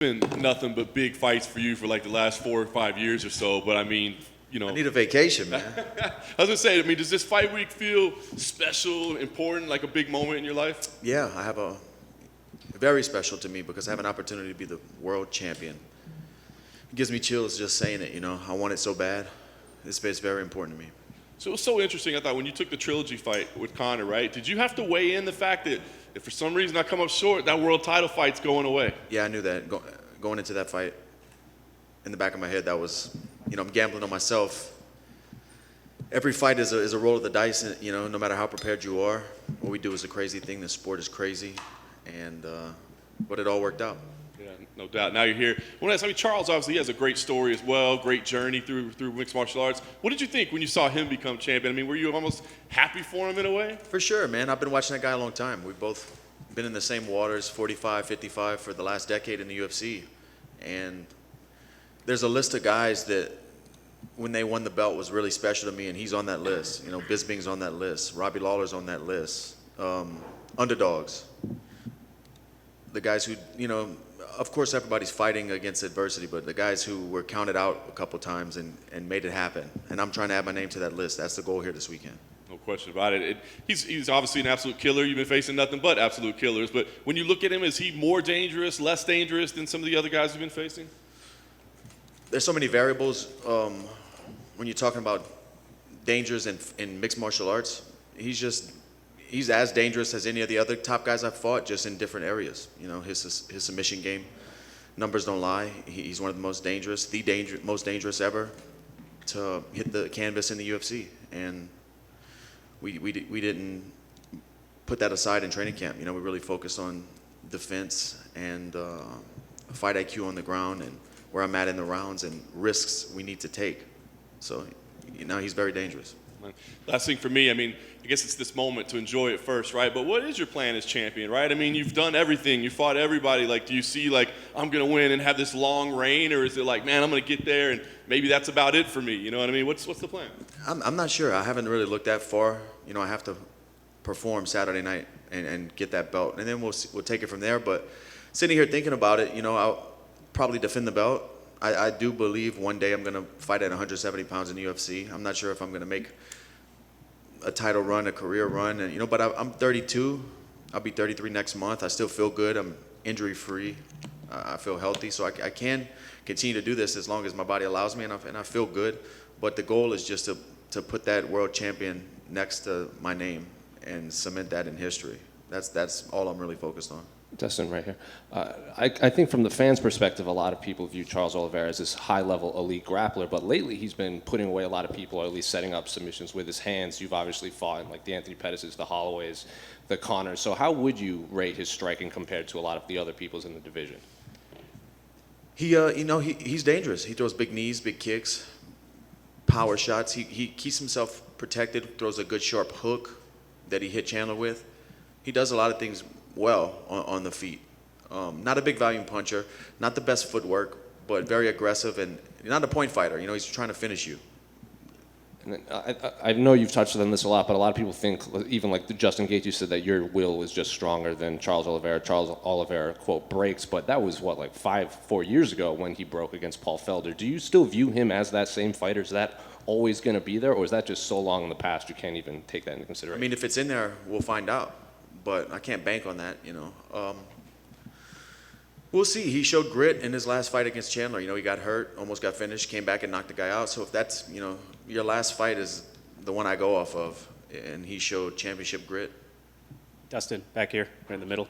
been nothing but big fights for you for like the last 4 or 5 years or so, but I mean, I need a vacation, man. I was gonna say, I mean, does this fight week feel special, important, like a big moment in your life? Yeah, I have a very special to me because I have an opportunity to be the world champion. It gives me chills just saying it, I want it so bad. It's very important to me. So it was so interesting, I thought, when you took the trilogy fight with Conor, right? Did you have to weigh in the fact that if for some reason I come up short, that world title fight's going away? Yeah, I knew that going into that fight. In the back of my head, that was, I'm gambling on myself. Every fight is a roll of the dice, and, no matter how prepared you are. What we do is a crazy thing. The sport is crazy, but it all worked out. Yeah, no doubt. Now you're here. Charles obviously has a great story as well, great journey through mixed martial arts. What did you think when you saw him become champion? I mean, were you almost happy for him in a way? For sure, man. I've been watching that guy a long time. We've both been in the same waters, 45, 55 for the last decade in the UFC. And there's a list of guys that when they won the belt was really special to me, and he's on that list. Bisping's on that list. Robbie Lawler's on that list. Underdogs. The guys who, of course everybody's fighting against adversity, but the guys who were counted out a couple times and made it happen. And I'm trying to add my name to that list. That's the goal here this weekend. No question about it. He's obviously an absolute killer. You've been facing nothing but absolute killers. But when you look at him, is he more dangerous, less dangerous than some of the other guys you've been facing? There's so many variables when you're talking about dangers in mixed martial arts. He's as dangerous as any of the other top guys I've fought, just in different areas. His submission game, numbers don't lie. He's one of the most dangerous, most dangerous ever to hit the canvas in the UFC. And we didn't put that aside in training camp. We really focused on defense and fight IQ on the ground and where I'm at in the rounds and risks we need to take. So, he's very dangerous. Last thing for me, I guess it's this moment to enjoy it first, right? But what is your plan as champion, right? You've done everything. You fought everybody. Do you see, I'm going to win and have this long reign? Or is it man, I'm going to get there and maybe that's about it for me? You know what I mean? What's the plan? I'm not sure. I haven't really looked that far. I have to perform Saturday night and get that belt. And then we'll take it from there. But sitting here thinking about it, I'll probably defend the belt. I do believe one day I'm going to fight at 170 pounds in the UFC. I'm not sure if I'm going to make a title run, a career run, and but I'm 32. I'll be 33 next month. I still feel good. I'm injury free. I feel healthy, so I can continue to do this as long as my body allows me, and I feel good. But the goal is just to put that world champion next to my name and cement that in history. That's all I'm really focused on. Dustin, right here. I think from the fans' perspective, a lot of people view Charles Oliveira as this high-level elite grappler, but lately he's been putting away a lot of people, or at least setting up submissions with his hands. You've obviously fought in the Anthony Pettis's, the Holloways, the Conors. So how would you rate his striking compared to a lot of the other people's in the division? He's dangerous. He throws big knees, big kicks, power shots. He keeps himself protected, throws a good sharp hook that he hit Chandler with. He does a lot of things well on the feet. Not a big volume puncher, not the best footwork, but very aggressive and not a point fighter. He's trying to finish you. And then, I know you've touched on this a lot, but a lot of people think, even Justin Gaethje said that your will is just stronger than Charles Oliveira. Charles Oliveira, quote, breaks, but that was 4 years ago when he broke against Paul Felder. Do you still view him as that same fighter? Is that always going to be there, or is that just so long in the past you can't even take that into consideration? If it's in there, we'll find out. But I can't bank on that, We'll see. He showed grit in his last fight against Chandler. He got hurt, almost got finished, came back and knocked the guy out. So if that's, your last fight is the one I go off of, and he showed championship grit. Dustin, back here, right in the middle.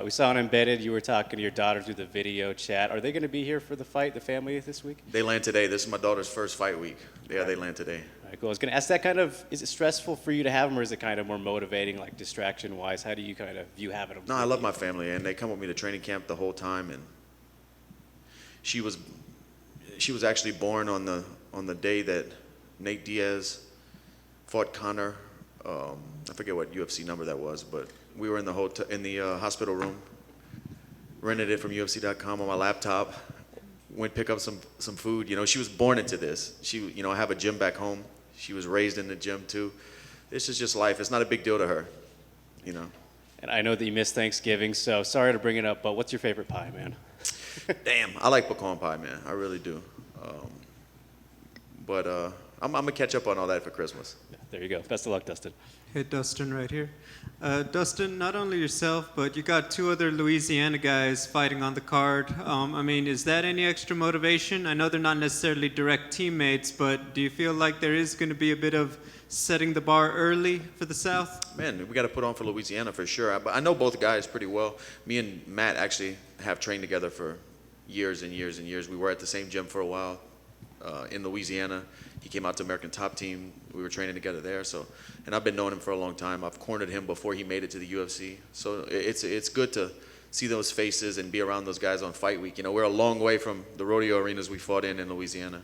We saw on Embedded, you were talking to your daughter through the video chat. Are they going to be here for the fight, the family, this week? They land today. This is my daughter's first fight week. Yeah, they land today. All right, cool. I was going to ask that is it stressful for you to have them, or is it kind of more motivating, distraction-wise? How do you kind of view having them? No, I love my family, and they come with me to training camp the whole time. And she was actually born on the day that Nate Diaz fought Conor. I forget what UFC number that was, but we were in the hospital room, rented it from UFC.com on my laptop, went pick up some food. She was born into this. I have a gym back home. She was raised in the gym too. This is just life. It's not a big deal to her, And I know that you missed Thanksgiving, so sorry to bring it up, but what's your favorite pie, man? Damn, I like pecan pie, man. I really do. But I'm gonna catch up on all that for Christmas. There you go. Best of luck, Dustin. Hey, Dustin, right here. Dustin, not only yourself, but you got 2 other Louisiana guys fighting on the card. I mean, is that any extra motivation? I know they're not necessarily direct teammates, but do you feel like there is going to be a bit of setting the bar early for the South? Man, we got to put on for Louisiana for sure. But I know both guys pretty well. Me and Matt actually have trained together for years and years and years. We were at the same gym for a while in Louisiana. He came out to American Top Team. We were training together there. So, and I've been knowing him for a long time. I've cornered him before he made it to the UFC. So it's good to see those faces and be around those guys on fight week. You know, we're a long way from the rodeo arenas we fought in Louisiana.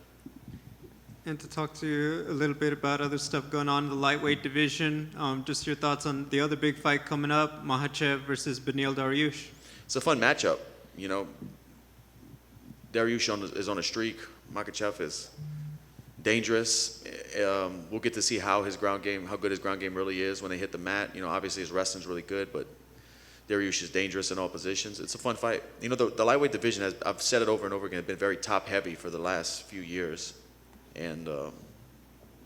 And to talk to you a little bit about other stuff going on in the lightweight division, just your thoughts on the other big fight coming up, Makhachev versus Beneil Dariush. It's a fun matchup. You know, Dariush is on a streak. Makhachev is dangerous. We'll get to see how good his ground game really is when they hit the mat. You know, obviously his wrestling's really good, but Dariush is dangerous in all positions. It's a fun fight. You know, the lightweight division I've said it over and over again, been very top heavy for the last few years. And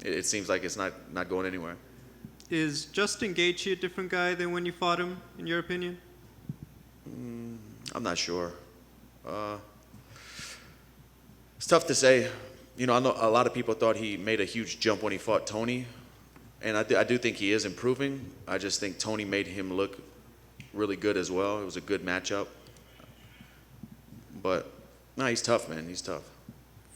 it seems like it's not going anywhere. Is Justin Gaethje a different guy than when you fought him, in your opinion? I'm not sure. It's tough to say. You know, I know a lot of people thought he made a huge jump when he fought Tony, and I do think he is improving. I just think Tony made him look really good as well. It was a good matchup. But, no, he's tough, man. He's tough.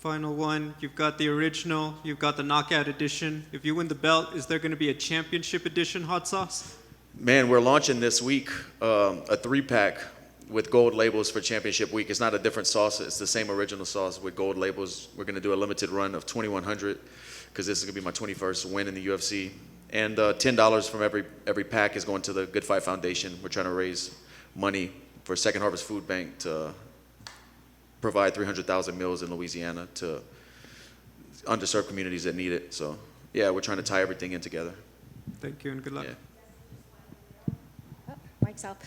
Final one, you've got the original, you've got the knockout edition. If you win the belt, is there going to be a championship edition hot sauce? Man, we're launching this week a 3-pack with gold labels for championship week. It's not a different sauce. It's the same original sauce with gold labels. We're going to do a limited run of 2,100 because this is going to be my 21st win in the UFC. And $10 from every pack is going to the Good Fight Foundation. We're trying to raise money for Second Harvest Food Bank to provide 300,000 meals in Louisiana to underserved communities that need it. So, yeah, we're trying to tie everything in together. Thank you and good luck. Yeah. Oh, mic's off.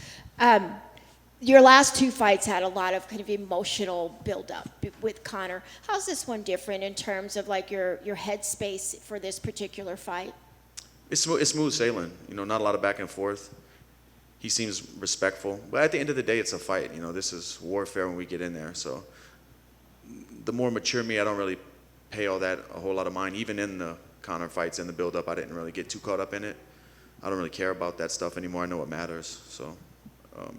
Your last 2 fights had a lot of kind of emotional buildup with Conor. How's this one different in terms of like your headspace for this particular fight? It's smooth sailing. You know, not a lot of back and forth. He seems respectful. But at the end of the day, it's a fight. You know, this is warfare when we get in there. So the more mature me, I don't really pay a whole lot of mind. Even in the Conor fights and the build-up, I didn't really get too caught up in it. I don't really care about that stuff anymore. I know what matters. So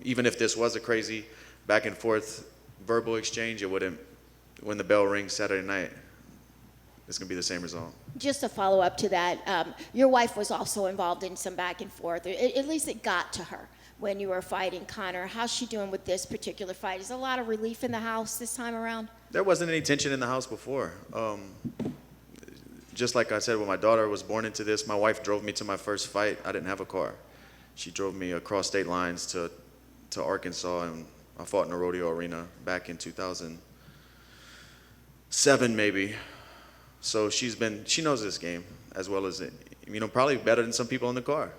even if this was a crazy back and forth verbal exchange, it wouldn't, when the bell rings Saturday night, it's going to be the same result. Just a follow-up to that, your wife was also involved in some back and forth. At least it got to her when you were fighting Conor. How's she doing with this particular fight? Is there a lot of relief in the house this time around? There wasn't any tension in the house before. Just like I said, when my daughter was born into this, my wife drove me to my first fight. I didn't have a car. She drove me across state lines to Arkansas, and I fought in a rodeo arena back in 2007 maybe. So she knows this game as well as you know, probably better than some people in the car.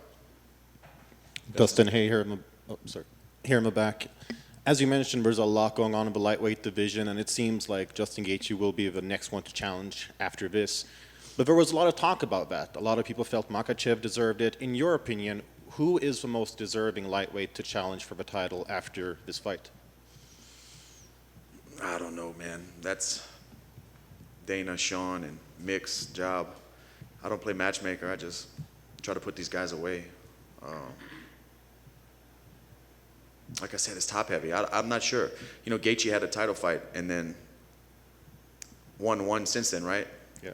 Dustin, hey, here in the back. As you mentioned, there's a lot going on in the lightweight division, and it seems like Justin Gaethje will be the next one to challenge after this. But there was a lot of talk about that. A lot of people felt Makhachev deserved it. In your opinion, who is the most deserving lightweight to challenge for the title after this fight? I don't know, man. That's Dana, Sean, and Mick's job. I don't play matchmaker. I just try to put these guys away. Like I said, it's top heavy. I'm not sure. You know, Gaethje had a title fight and then won one since then, right? Yeah.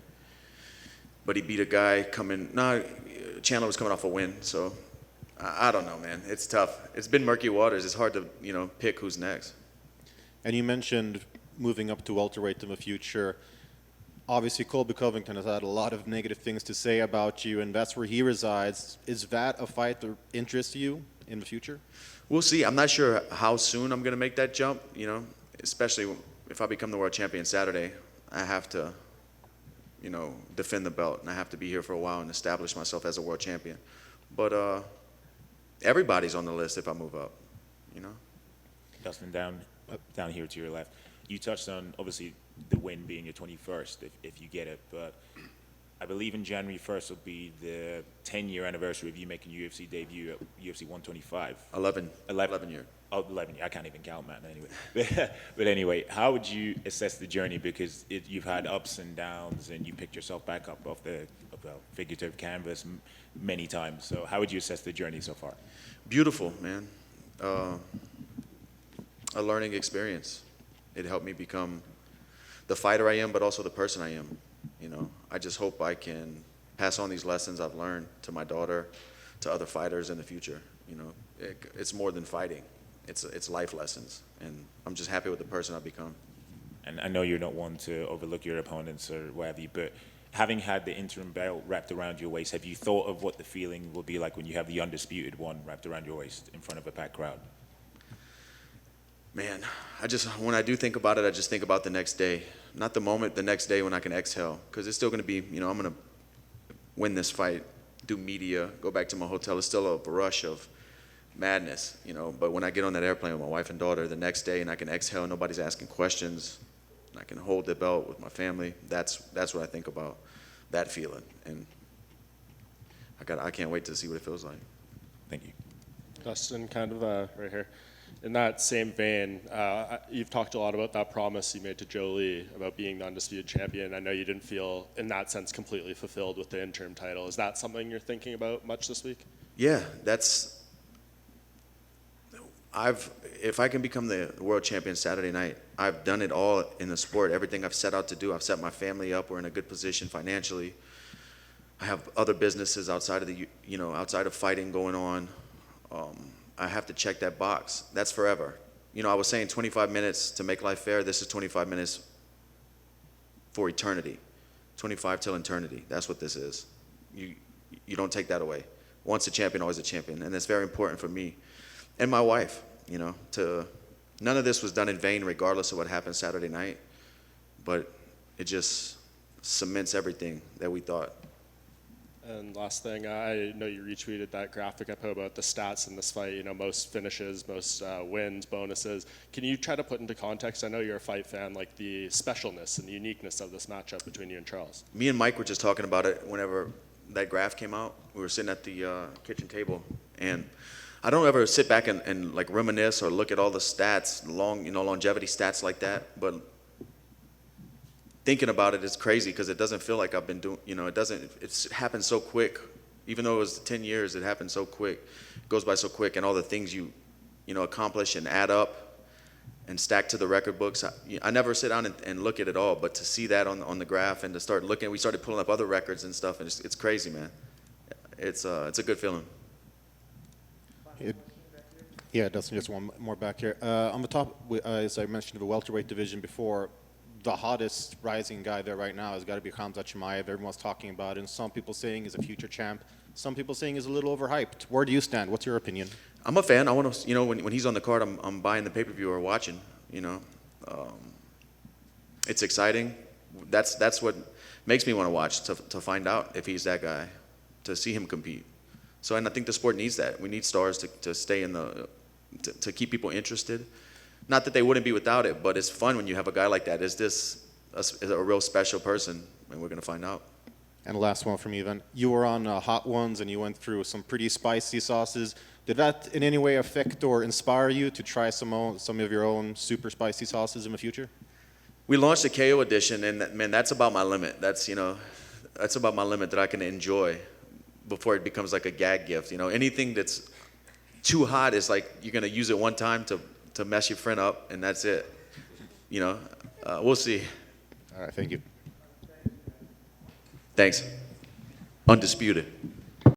But he beat a guy Chandler was coming off a win, so I don't know, man. It's tough. It's been murky waters. It's hard to, you know, pick who's next. And you mentioned moving up to welterweight in the future. Obviously, Colby Covington has had a lot of negative things to say about you, and that's where he resides. Is that a fight that interests you in the future? We'll see. I'm not sure how soon I'm going to make that jump, you know, especially if I become the world champion Saturday. I have to, you know, defend the belt, and I have to be here for a while and establish myself as a world champion. But everybody's on the list if I move up, you know. Dustin, down down here to your left. You touched on, obviously, the win being your 21st, if you get it, but I believe in January 1st will be the 10-year anniversary of you making UFC debut at UFC 125. 11 year. Oh, 11 years. I can't even count, man, anyway. But anyway, how would you assess the journey? Because you've had ups and downs, and you picked yourself back up off the figurative canvas many times. So how would you assess the journey so far? Beautiful, man. A learning experience. It helped me become the fighter I am, but also the person I am. You know, I just hope I can pass on these lessons I've learned to my daughter, to other fighters in the future. You know, it's more than fighting. It's life lessons, and I'm just happy with the person I've become. And I know you're not one to overlook your opponents or what have you, but having had the interim belt wrapped around your waist, have you thought of what the feeling will be like when you have the undisputed one wrapped around your waist in front of a packed crowd? Man, when I do think about it, I just think about the next day. Not the moment, the next day when I can exhale. Because it's still going to be, you know, I'm going to win this fight, do media, go back to my hotel. It's still a rush of madness, you know. But when I get on that airplane with my wife and daughter the next day and I can exhale, nobody's asking questions, and I can hold the belt with my family, that's what I think about, that feeling. And I can't wait to see what it feels like. Thank you. Dustin, kind of right here. In that same vein, you've talked a lot about that promise you made to Jolie about being the undisputed champion. I know you didn't feel, in that sense, completely fulfilled with the interim title. Is that something you're thinking about much this week? Yeah, if I can become the world champion Saturday night, I've done it all in the sport. Everything I've set out to do, I've set my family up. We're in a good position financially. I have other businesses outside of outside of fighting going on. I have to check that box. That's forever. You know, I was saying 25 minutes to make life fair. This is 25 minutes for eternity. 25 till eternity. That's what this is. You don't take that away. Once a champion, always a champion. And it's very important for me and my wife, you know, none of this was done in vain regardless of what happened Saturday night. But it just cements everything that we thought. And last thing, I know you retweeted that graphic I put about the stats in this fight, you know, most finishes, most wins, bonuses. Can you try to put into context, I know you're a fight fan, like the specialness and the uniqueness of this matchup between you and Charles? Me and Mike were just talking about it whenever that graph came out. We were sitting at the kitchen table, and I don't ever sit back and like reminisce or look at all the stats, longevity stats like that, but thinking about it is crazy because it doesn't feel like I've been doing, it's happened so quick. Even though it was 10 years, it happened so quick. It goes by so quick, and all the things you accomplish and add up and stack to the record books. I never sit down and look at it all, but to see that on the graph and to start looking, we started pulling up other records and stuff, and it's crazy, man. It's a good feeling. Yeah, Dustin, just one more back here. On the top, as I mentioned, the welterweight division before, the hottest rising guy there right now has got to be Khamzat Chimaev. Everyone's talking about it, and some people saying he's a future champ. Some people saying he's a little overhyped. Where do you stand? What's your opinion? I'm a fan. I want to, when he's on the card, I'm buying the pay-per-view or watching. It's exciting. That's what makes me want to watch, to find out if he's that guy, to see him compete. So, and I think the sport needs that. We need stars to stay to keep people interested. Not that they wouldn't be without it, but it's fun when you have a guy like that. Is this a real special person? And we're going to find out. And the last one from you then. You were on Hot Ones and you went through some pretty spicy sauces. Did that in any way affect or inspire you to try some of your own super spicy sauces in the future? We launched a KO edition, and man, that's about my limit. That's about my limit that I can enjoy before it becomes like a gag gift. Anything that's too hot is like you're going to use it one time to mess your friend up, and that's it. We'll see. All right, thank you. Thanks. Undisputed.